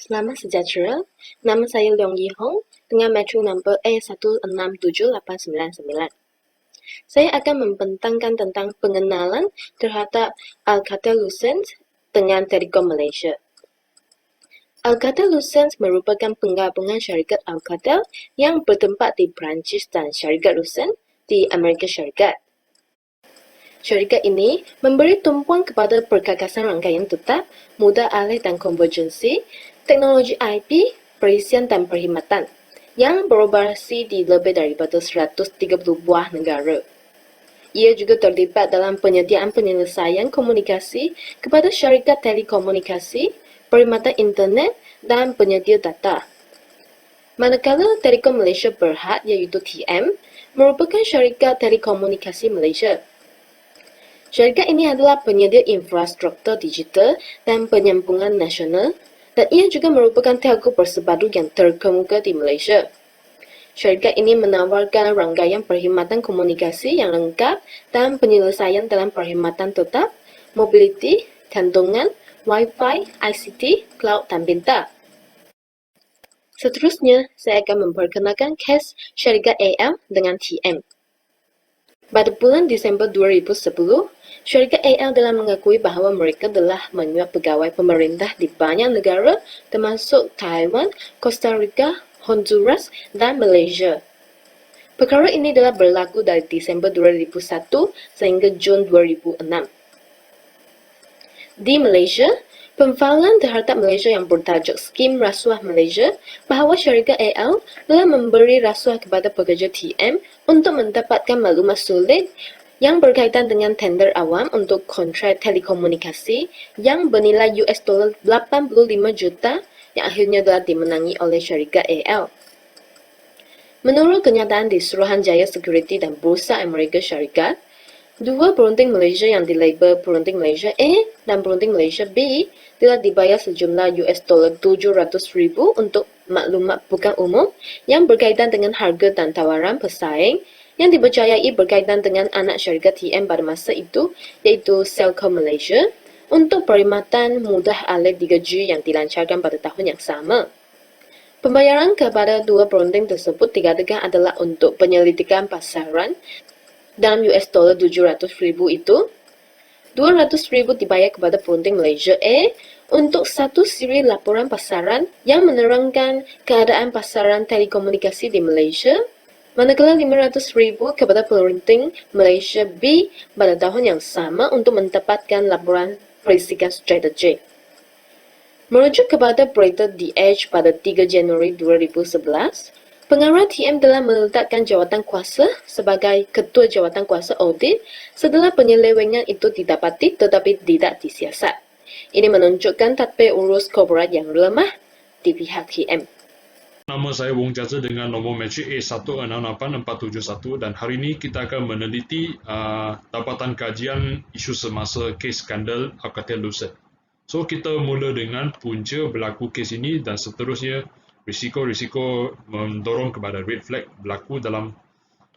Selamat sejahtera, nama saya Leong Yi Hong dengan metro number A1677899. Saya akan membentangkan tentang pengenalan terhadap Alcatel-Lucent dengan Telekom Malaysia. Alcatel-Lucent merupakan penggabungan syarikat Alcatel yang bertempat di Perancis dan syarikat Lucent di Amerika Syarikat. Syarikat ini memberi tumpuan kepada perkakasan rangkaian tetap, mudah alih dan konvergensi, teknologi IP, perisian dan perkhidmatan yang beroperasi di lebih daripada 130 buah negara. Ia juga terlibat dalam penyediaan penyelesaian komunikasi kepada syarikat telekomunikasi, perkhidmatan internet dan penyedia data. Manakala Telekom Malaysia Berhad iaitu TM merupakan syarikat telekomunikasi Malaysia. Syarikat ini adalah penyedia infrastruktur digital dan penyambungan nasional dan ia juga merupakan telco bersepadu yang terkemuka di Malaysia. Syarikat ini menawarkan rangkaian perkhidmatan komunikasi yang lengkap dan penyelesaian dalam perkhidmatan tetap, mobiliti, kandungan, Wi-Fi, ICT, cloud dan pintar. Seterusnya, saya akan memperkenalkan kes syarikat AL dengan TM. Pada bulan Disember 2010, syarikat AL telah mengakui bahawa mereka telah menyuap pegawai pemerintah di banyak negara termasuk Taiwan, Costa Rica, Honduras, dan Malaysia. Perkara ini telah berlaku dari Disember 2001 sehingga Jun 2006. Di Malaysia, pemfailan terhadap Malaysia yang bertajuk Skim Rasuah Malaysia bahawa syarikat AL telah memberi rasuah kepada pekerja TM untuk mendapatkan maklumat sulit yang berkaitan dengan tender awam untuk kontrak telekomunikasi yang bernilai $85 juta yang akhirnya telah dimenangi oleh syarikat AL. Menurut kenyataan di Suruhanjaya Security dan Bursa Amerika Syarikat, dua perunting Malaysia yang dilabel perunting Malaysia A dan perunting Malaysia B telah dibayar sejumlah $700,000 untuk maklumat bukan umum yang berkaitan dengan harga dan tawaran pesaing yang dipercayai berkaitan dengan anak syarikat TM pada masa itu iaitu Celcom Malaysia untuk perkhidmatan mudah alih 3G yang dilancarkan pada tahun yang sama. Pembayaran kepada dua perunting tersebut dikatakan adalah untuk penyelidikan pasaran dalam $700,000 itu. $200,000 dibayar kepada perunting Malaysia A untuk satu siri laporan pasaran yang menerangkan keadaan pasaran telekomunikasi di Malaysia, manakala $500,000 kepada perunting Malaysia B pada tahun yang sama untuk mendapatkan laporan perisikan strategik. Merujuk kepada berita The Edge pada 3 Januari 2011, pengarah TM telah meletakkan jawatan kuasa sebagai ketua jawatan kuasa audit setelah penyelewengan itu didapati tetapi tidak disiasat. Ini menunjukkan tadbir urus korporat yang lemah di pihak TM. Nama saya Wong Jazza dengan nombor matrik A168471 dan hari ini kita akan meneliti dapatan kajian isu semasa kes skandal Alcatel-Lucent. So kita mula dengan punca berlaku kes ini dan seterusnya risiko-risiko mendorong kepada red flag berlaku dalam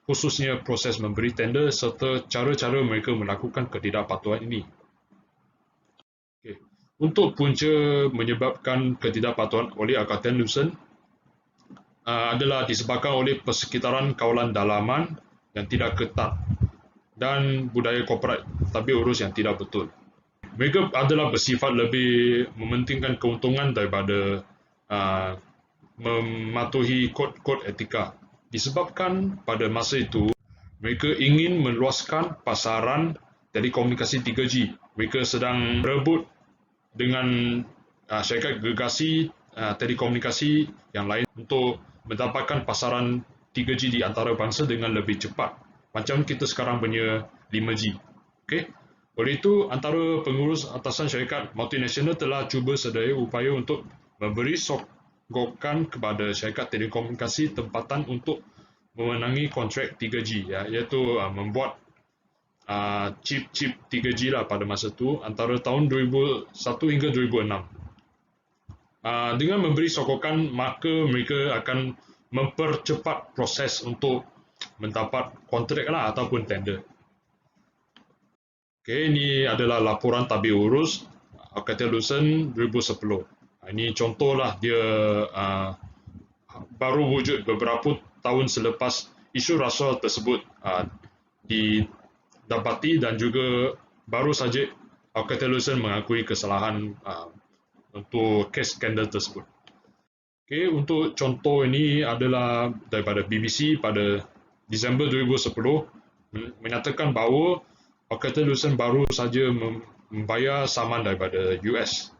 khususnya proses memberi tender serta cara-cara mereka melakukan ketidakpatuhan ini. Okay. Untuk punca menyebabkan ketidakpatuhan oleh Alcatel-Lucent adalah disebabkan oleh persekitaran kawalan dalaman yang tidak ketat dan budaya korporat tadbir urus yang tidak betul. Mereka adalah bersifat lebih mementingkan keuntungan daripada mematuhi kod-kod etika. Disebabkan pada masa itu, mereka ingin meluaskan pasaran telekomunikasi 3G. Mereka sedang berebut dengan syarikat gergasi telekomunikasi yang lain untuk mendapatkan pasaran 3G di antara bangsa dengan lebih cepat. Macam kita sekarang punya 5G. Okay? Oleh itu, antara pengurus atasan syarikat multinasional telah cuba sedaya upaya untuk memberi sokongan kepada syarikat telekomunikasi tempatan untuk memenangi kontrak 3G, iaitu membuat chip-chip 3G lah pada masa itu antara tahun 2001 hingga 2006. Dengan memberi sokongan, maka mereka akan mempercepat proses untuk mendapat kontrak lah ataupun tender. Okay, ini adalah laporan tadbir urus Alcatel-Lucent 2010. Ini contohlah dia baru wujud beberapa tahun selepas isu rasuah tersebut didapati dan juga baru saja Alcatel-Lucent mengakui kesalahan untuk kes skandal tersebut. Okay, untuk contoh ini adalah daripada BBC pada Disember 2010 menyatakan bahawa Alcatel-Lucent baru saja membayar saman daripada US.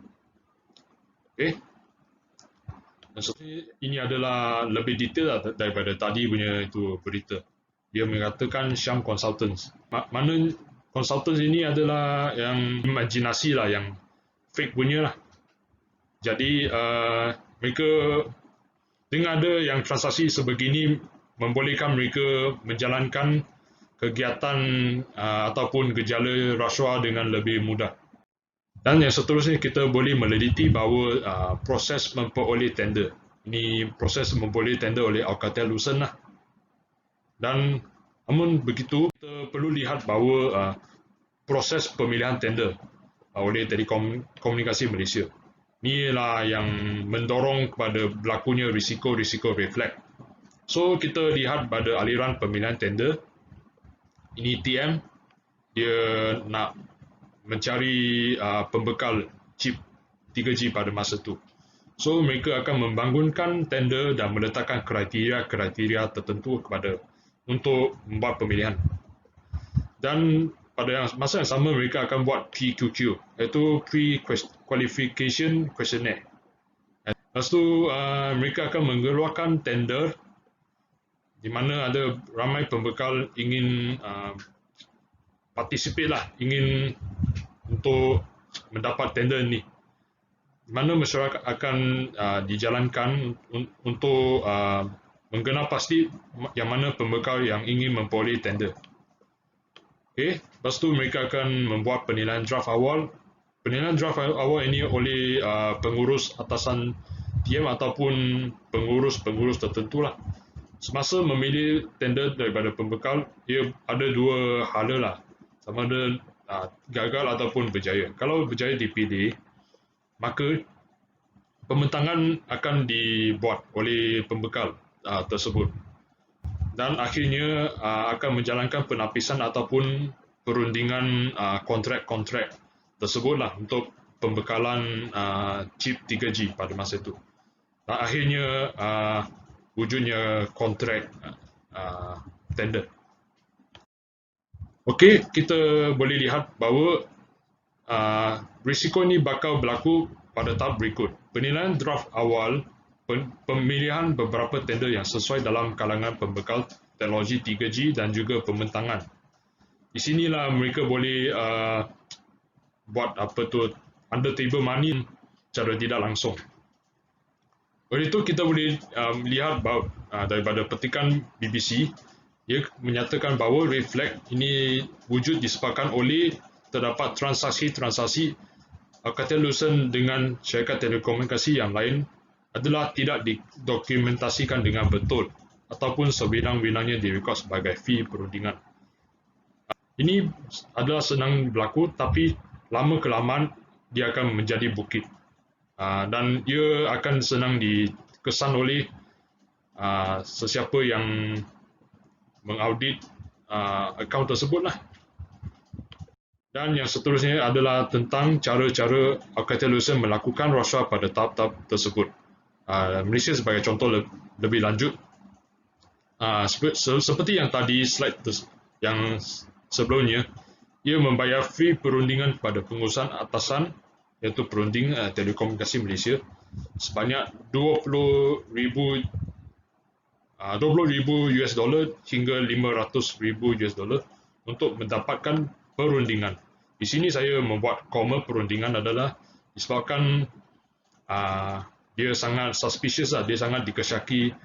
Okay. Ini adalah lebih detail daripada tadi punya itu berita. Dia mengatakan Syam Consultants. Mana consultants ini adalah yang imajinasi lah, yang fake punya lah. Jadi mereka dengan ada yang transaksi sebegini membolehkan mereka menjalankan kegiatan ataupun gejala rasuah dengan lebih mudah. Dan yang seterusnya kita boleh meneliti bahawa proses memperoleh tender. Ini proses memperoleh tender oleh Alcatel-Lucent lah. Dan namun begitu kita perlu lihat bahawa proses pemilihan tender oleh Telekomunikasi Malaysia. Inilah yang mendorong kepada berlakunya risiko-risiko refleks. So kita lihat pada aliran pemilihan tender. Ini TM, dia nak mencari pembekal chip 3G pada masa itu. So mereka akan membangunkan tender dan meletakkan kriteria-kriteria tertentu untuk membuat pemilihan. Dan pada masa yang sama mereka akan buat PQQ, iaitu Pre-Qualification Questionnaire. Lepas tu mereka akan mengeluarkan tender di mana ada ramai pembekal ingin participate lah, ingin untuk mendapat tender ni. Di mana masyarakat akan dijalankan untuk menggenap pasti yang mana pembekal yang ingin memperoleh tender. Okay. Lepas tu mereka akan membuat penilaian draft awal. Penilaian draft awal ini oleh pengurus atasan TM ataupun pengurus-pengurus tertentu lah. Semasa memilih tender daripada pembekal, ia ada dua hala lah. Sama ada gagal ataupun berjaya. Kalau berjaya dipilih, maka pembentangan akan dibuat oleh pembekal tersebut. Dan akhirnya akan menjalankan penapisan ataupun perundingan kontrak-kontrak tersebutlah untuk pembekalan chip 3G pada masa itu. Dan akhirnya wujudnya kontrak tender. Okey, kita boleh lihat bahawa risiko ini bakal berlaku pada tahap berikut. Penilaian draft awal, pemilihan beberapa tender yang sesuai dalam kalangan pembekal teknologi 3G dan juga pembentangan. Di sinilah mereka boleh buat under table money secara tidak langsung. Oleh itu kita boleh lihat bahawa daripada petikan BBC, ia menyatakan bahawa refleks ini wujud disebabkan oleh terdapat transaksi-transaksi Alcatel-Lucent dengan syarikat telekomunikasi yang lain adalah tidak didokumentasikan dengan betul ataupun sewenang-wenangnya direkod sebagai fee perundingan. Ini adalah senang berlaku, tapi lama-kelamaan dia akan menjadi bukit. Dan ia akan senang dikesan oleh sesiapa yang mengaudit akaun tersebut lah. Dan yang seterusnya adalah tentang cara-cara Alcatel-Lucent melakukan rasuah pada tahap-tahap tersebut. Malaysia sebagai contoh lebih lanjut, seperti yang tadi slide yang sebelumnya, ia membayar fee perundingan kepada pengurusan atasan iaitu perunding Telekomunikasi Malaysia sebanyak $20,000 hingga $500,000 untuk mendapatkan perundingan. Di sini saya membuat koma perundingan adalah disebabkan dia sangat suspicious lah, dia sangat dikesyaki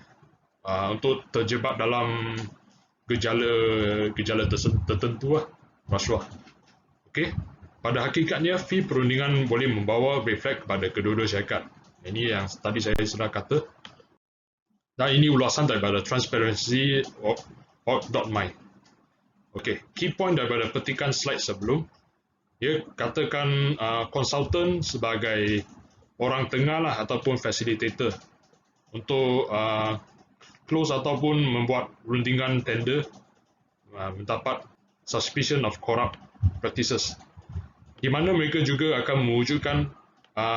untuk terjebak dalam gejala tertentu lah, rasuah. Okey. Pada hakikatnya, fee perundingan boleh membawa refleks kepada kedua-dua syarikat. Ini yang tadi saya sudah kata. Dan ini ulasan daripada transparency.org.my. Okey, key point daripada petikan slide sebelum, dia katakan konsultan sebagai orang tengah lah ataupun facilitator untuk close ataupun membuat rundingan tender mendapat suspicion of corrupt practices, di mana mereka juga akan mewujudkan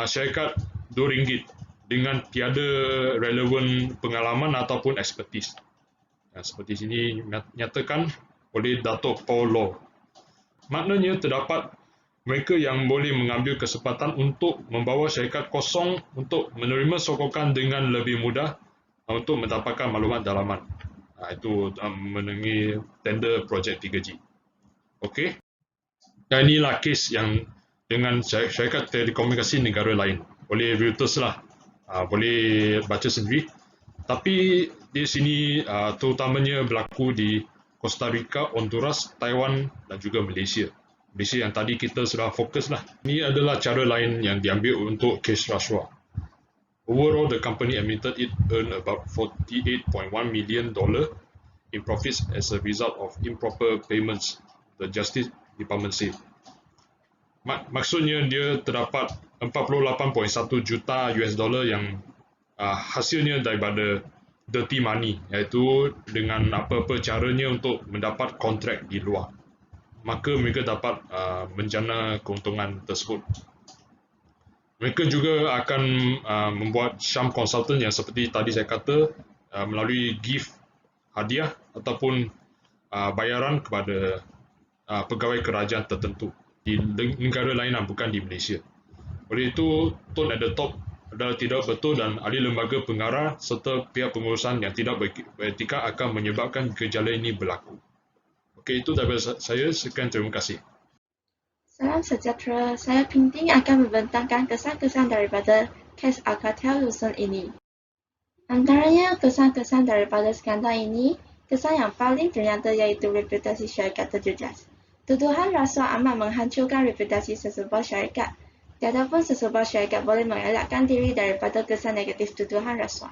syarikat RM2 dengan tiada relevan pengalaman ataupun expertise. Seperti sini nyatakan oleh Datuk Paul Law. Maknanya terdapat mereka yang boleh mengambil kesempatan untuk membawa syarikat kosong untuk menerima sokongan dengan lebih mudah untuk mendapatkan maklumat dalaman. Itu mengenai tender projek 3G. Okey. Dan inilah kes yang dengan syarikat telekomunikasi negara lain. Oleh Reuters lah. Boleh baca sendiri. Tapi di sini terutamanya berlaku di Costa Rica, Honduras, Taiwan dan juga Malaysia. Malaysia yang tadi kita sudah fokus lah. Ini adalah cara lain yang diambil untuk kes rasuah. Overall, the company admitted it earned about $48.1 million in profits as a result of improper payments, the Justice Department said. Maksudnya dia terdapat 48.1 juta US dollar yang hasilnya daripada dirty money, iaitu dengan apa-apa caranya untuk mendapat kontrak di luar. Maka mereka dapat menjana keuntungan tersebut. Mereka juga akan membuat sham consultant yang seperti tadi saya kata melalui gift hadiah ataupun bayaran kepada pegawai kerajaan tertentu di negara lain bukan di Malaysia. Oleh itu, tone at the top adalah tidak betul dan ahli lembaga pengarah serta pihak pengurusan yang tidak beretika akan menyebabkan gejala ini berlaku. Okey, itu daripada saya. Sekian, terima kasih. Salam sejahtera, saya Pinting akan membentangkan kesan-kesan daripada kes Alcatel-Lucent ini. Antaranya kesan-kesan daripada skandal ini, kesan yang paling ternyata iaitu reputasi syarikat terjejas. Tuduhan rasuah amat menghancurkan reputasi sesebuah syarikat. Tiadapun sesebuah syarikat boleh mengelakkan diri daripada kesan negatif tuduhan rasuah.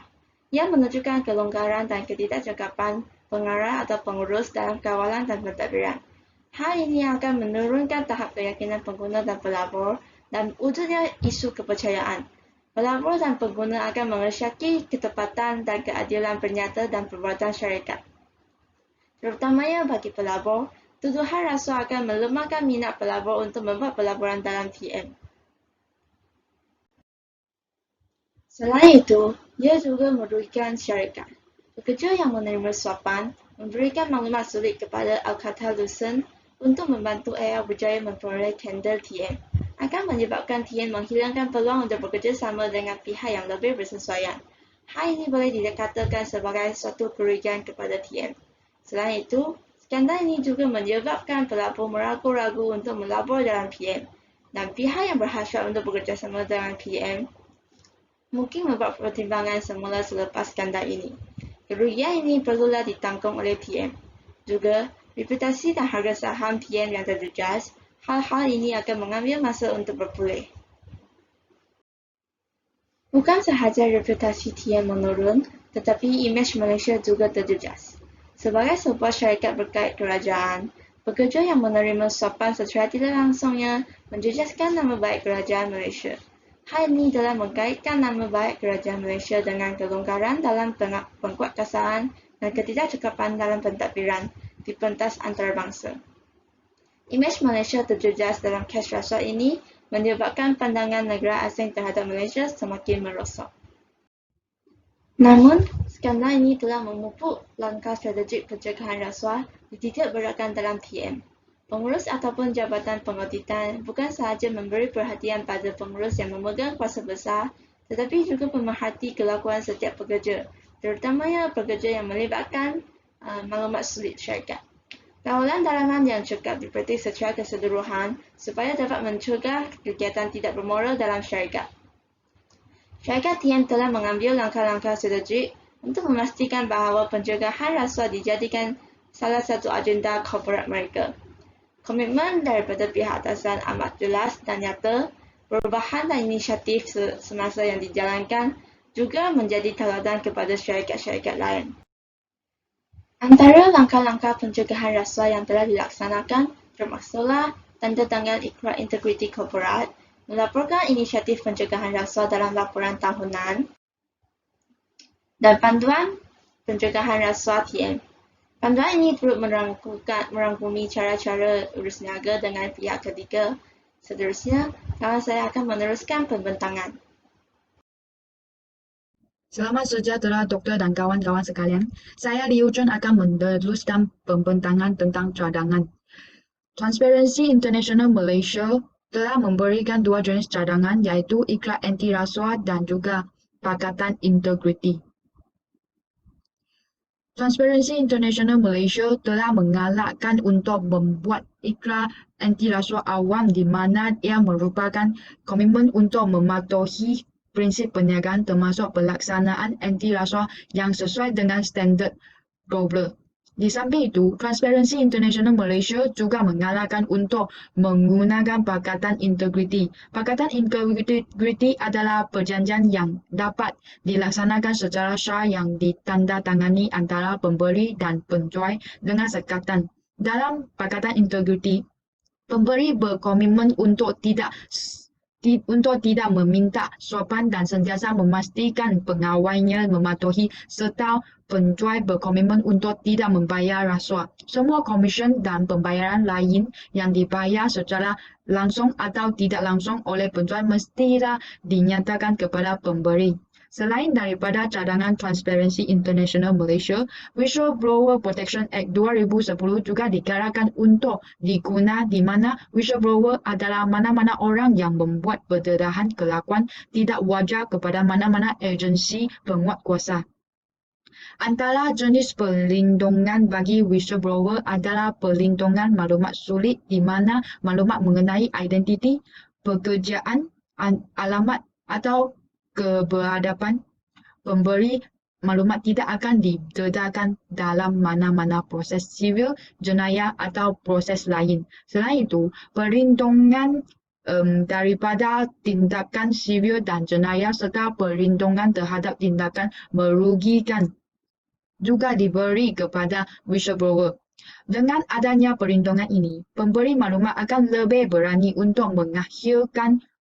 Ia menunjukkan kelonggaran dan ketidakcakapan pengarah atau pengurus dalam kawalan dan pentadbiran. Hal ini akan menurunkan tahap keyakinan pengguna dan pelabur dan wujudnya isu kepercayaan. Pelabur dan pengguna akan mengesyaki ketepatan dan keadilan pernyata dan perbuatan syarikat. Terutamanya bagi pelabur, tuduhan rasuah akan melemahkan minat pelabur untuk membuat pelaburan dalam TM. Selain itu, ia juga merugikan syarikat. Pekerja yang menerima suapan memberikan maklumat sulit kepada Alcatel-Lucent untuk membantu AL berjaya memperoleh tender TM, akan menyebabkan TM menghilangkan peluang untuk bekerjasama dengan pihak yang lebih bersesuaian. Hal ini boleh dikatakan sebagai suatu kerugian kepada TM. Selain itu, skandal ini juga menyebabkan pelabur meragu-ragu untuk melabur dalam PM, dan pihak yang berhasrat untuk bekerjasama dengan PM mungkin membuat pertimbangan semula selepas skandal ini. Kerugian ini perlulah ditanggung oleh PM. Juga, reputasi dan harga saham PM yang terjejas, hal-hal ini akan mengambil masa untuk berpulih. Bukan sahaja reputasi TM menurun, tetapi imej Malaysia juga terjejas. Sebagai sebuah syarikat berkait kerajaan, pekerja yang menerima suapan secara tidak langsungnya menjejaskan nama baik kerajaan Malaysia. Hal ini telah mengkaitkan nama baik kerajaan Malaysia dengan kelonggaran dalam pengkuatkuasaan dan ketidakcakapan dalam pentadbiran di pentas antarabangsa. Imej Malaysia terjejas dalam kes rasuah ini menyebabkan pandangan negara asing terhadap Malaysia semakin merosot. Namun, skandal ini telah memupuk langkah strategik pencegahan rasuah dititik beratkan dalam TM. Pengurus ataupun jabatan pengauditan bukan sahaja memberi perhatian pada pengurus yang memegang kuasa besar, tetapi juga pemerhati kelakuan setiap pekerja, terutamanya pekerja yang melibatkan maklumat sulit syarikat. Kawalan dalaman yang cekap dipetik secara keseluruhan supaya dapat mencegah kegiatan tidak bermoral dalam syarikat. Syarikat TM telah mengambil langkah-langkah strategik untuk memastikan bahawa pencegahan rasuah dijadikan salah satu agenda korporat mereka. Komitmen daripada pihak atasan amat jelas dan nyata, perubahan dan inisiatif semasa yang dijalankan juga menjadi tauladan kepada syarikat-syarikat lain. Antara langkah-langkah pencegahan rasuah yang telah dilaksanakan termasuklah tanda tangan Ikrar Integriti Korporat melaporkan inisiatif pencegahan rasuah dalam laporan tahunan, dan panduan pencegahan rasuah TM. Panduan ini turut merangkumi cara-cara urus niaga dengan pihak ketiga. Seterusnya, kawan saya akan meneruskan pembentangan. Selamat sejahtera doktor dan kawan-kawan sekalian. Saya Liu Chun akan meneruskan pembentangan tentang cadangan. Transparency International Malaysia telah memberikan dua jenis cadangan, iaitu ikrar anti rasuah dan juga Pakatan Integriti. Transparency International Malaysia telah mengalahkan untuk membuat ikrar anti rasuah awam di mana ia merupakan komitmen untuk mematuhi prinsip perniagaan termasuk pelaksanaan anti rasuah yang sesuai dengan standard global. Di samping itu, Transparency International Malaysia juga mengalahkan untuk menggunakan Pakatan Integriti. Pakatan Integriti adalah perjanjian yang dapat dilaksanakan secara syar yang ditandatangani antara pemberi dan penjual dengan sekatan. Dalam Pakatan Integriti, pemberi berkomitmen untuk tidak meminta suapan dan sentiasa memastikan pengawalnya mematuhi, serta penjual berkomitmen untuk tidak membayar rasuah. Semua komisen dan pembayaran lain yang dibayar secara langsung atau tidak langsung oleh penjual mestilah dinyatakan kepada pemberi. Selain daripada cadangan Transparency International Malaysia, Whistleblower Protection Act 2010 juga digalakkan untuk diguna di mana whistleblower adalah mana-mana orang yang membuat pendedahan kelakuan tidak wajar kepada mana-mana agensi penguatkuasa. Antara jenis perlindungan bagi whistleblower adalah perlindungan maklumat sulit di mana maklumat mengenai identiti, pekerjaan, alamat atau keberhadapan pemberi maklumat tidak akan didedarkan dalam mana-mana proses sivil, jenayah atau proses lain. Selain itu, perlindungan daripada tindakan sivil dan jenayah serta perlindungan terhadap tindakan merugikan juga diberi kepada whistleblower. Dengan adanya perlindungan ini, pemberi maklumat akan lebih berani untuk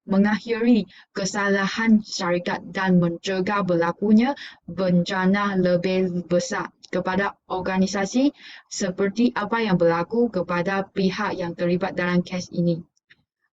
mengakhiri kesalahan syarikat dan mencegah berlakunya bencana lebih besar kepada organisasi seperti apa yang berlaku kepada pihak yang terlibat dalam kes ini.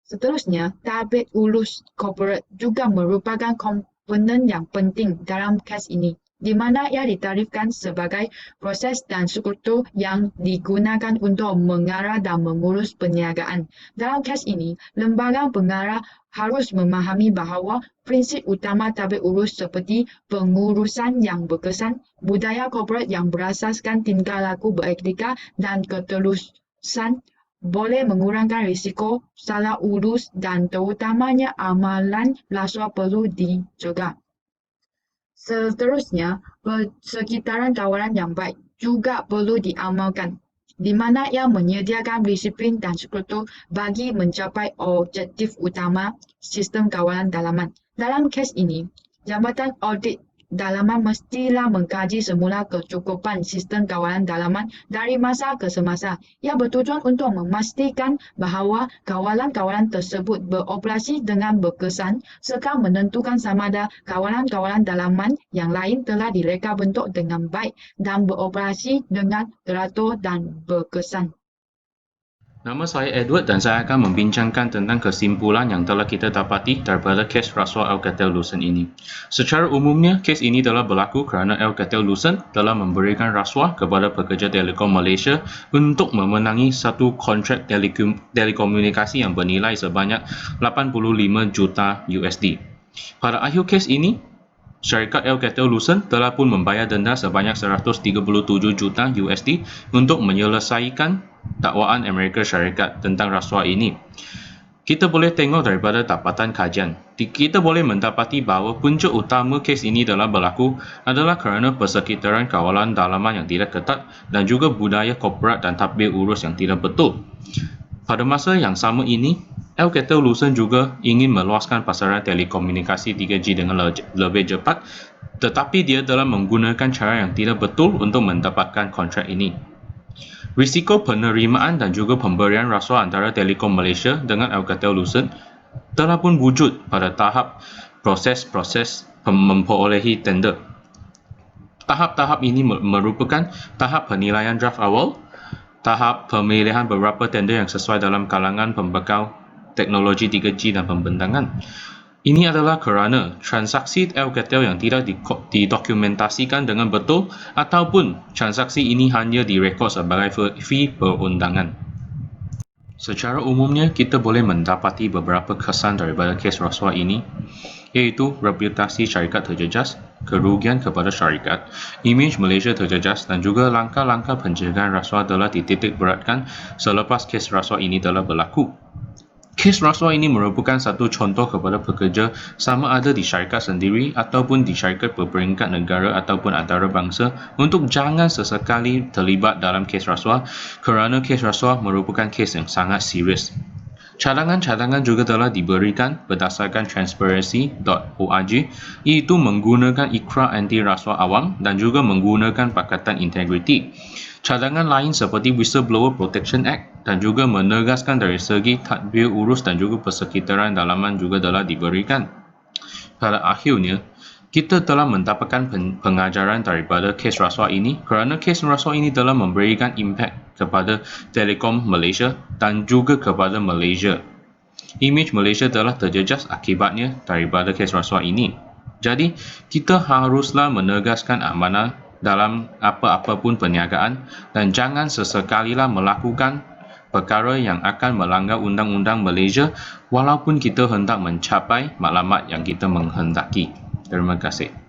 Seterusnya, tabit urus korporat juga merupakan komponen yang penting dalam kes ini, di mana ia ditarifkan sebagai proses dan struktur yang digunakan untuk mengarah dan mengurus perniagaan. Dalam kes ini, lembaga pengarah harus memahami bahawa prinsip utama tabik urus seperti pengurusan yang berkesan, budaya korporat yang berasaskan tingkah laku beretika dan ketulusan boleh mengurangkan risiko salah urus dan terutamanya amalan rasuah perlu dicegah. Seterusnya, persekitaran kawalan yang baik juga perlu diamalkan, di mana ia menyediakan disiplin dan struktur bagi mencapai objektif utama sistem kawalan dalaman. Dalam kes ini, Jabatan Audit Dalaman mestilah mengkaji semula kecukupan sistem kawalan dalaman dari masa ke semasa. Ia bertujuan untuk memastikan bahawa kawalan-kawalan tersebut beroperasi dengan berkesan serta menentukan samada kawalan-kawalan dalaman yang lain telah direka bentuk dengan baik dan beroperasi dengan teratur dan berkesan. Nama saya Edward dan saya akan membincangkan tentang kesimpulan yang telah kita dapati daripada kes rasuah Alcatel-Lucent ini. Secara umumnya, kes ini telah berlaku kerana Alcatel-Lucent telah memberikan rasuah kepada pekerja Telekom Malaysia untuk memenangi satu kontrak telekomunikasi yang bernilai sebanyak 85 juta USD. Pada akhir kes ini, syarikat Alcatel-Lucent telah pun membayar denda sebanyak 137 juta USD untuk menyelesaikan dakwaan Amerika Syarikat tentang rasuah ini. Kita boleh tengok daripada dapatan kajian. Kita boleh mendapati bahawa punca utama kes ini telah berlaku adalah kerana persekitaran kawalan dalaman yang tidak ketat dan juga budaya korporat dan tadbir urus yang tidak betul. Pada masa yang sama ini, Alcatel-Lucent juga ingin meluaskan pasaran telekomunikasi 3G dengan lebih cepat, tetapi dia telah menggunakan cara yang tidak betul untuk mendapatkan kontrak ini. Risiko penerimaan dan juga pemberian rasuah antara Telekom Malaysia dengan Alcatel-Lucent telah pun wujud pada tahap proses-proses memperolehi tender. Tahap-tahap ini merupakan tahap penilaian draft awal, tahap pemilihan beberapa tender yang sesuai dalam kalangan pembekal teknologi 3G dan pembentangan. Ini adalah kerana transaksi Alcatel yang tidak didokumentasikan dengan betul ataupun transaksi ini hanya direkod sebagai fee perundangan. Secara umumnya, kita boleh mendapati beberapa kesan daripada kes rasuah ini, iaitu reputasi syarikat terjejas, kerugian kepada syarikat, imej Malaysia terjejas dan juga langkah-langkah pencegahan rasuah telah dititik beratkan selepas kes rasuah ini telah berlaku. Kes rasuah ini merupakan satu contoh kepada pekerja sama ada di syarikat sendiri ataupun di syarikat berperingkat negara ataupun antarabangsa untuk jangan sesekali terlibat dalam kes rasuah kerana kes rasuah merupakan kes yang sangat serius. Cadangan-cadangan juga telah diberikan berdasarkan transparency.org, iaitu menggunakan ikrar anti rasuah awam dan juga menggunakan Pakatan Integriti. Cadangan lain seperti Whistleblower Protection Act dan juga menegaskan dari segi tadbir urus dan juga persekitaran dalaman juga telah diberikan. Pada akhirnya, kita telah mendapatkan pengajaran daripada kes rasuah ini kerana kes rasuah ini telah memberikan impak kepada Telekom Malaysia dan juga kepada Malaysia. Imej Malaysia telah terjejas akibatnya daripada kes rasuah ini. Jadi, kita haruslah menegaskan amanah dalam apa-apa pun perniagaan dan jangan sesekalilah melakukan perkara yang akan melanggar undang-undang Malaysia walaupun kita hendak mencapai maklumat yang kita menghendaki. Terima kasih.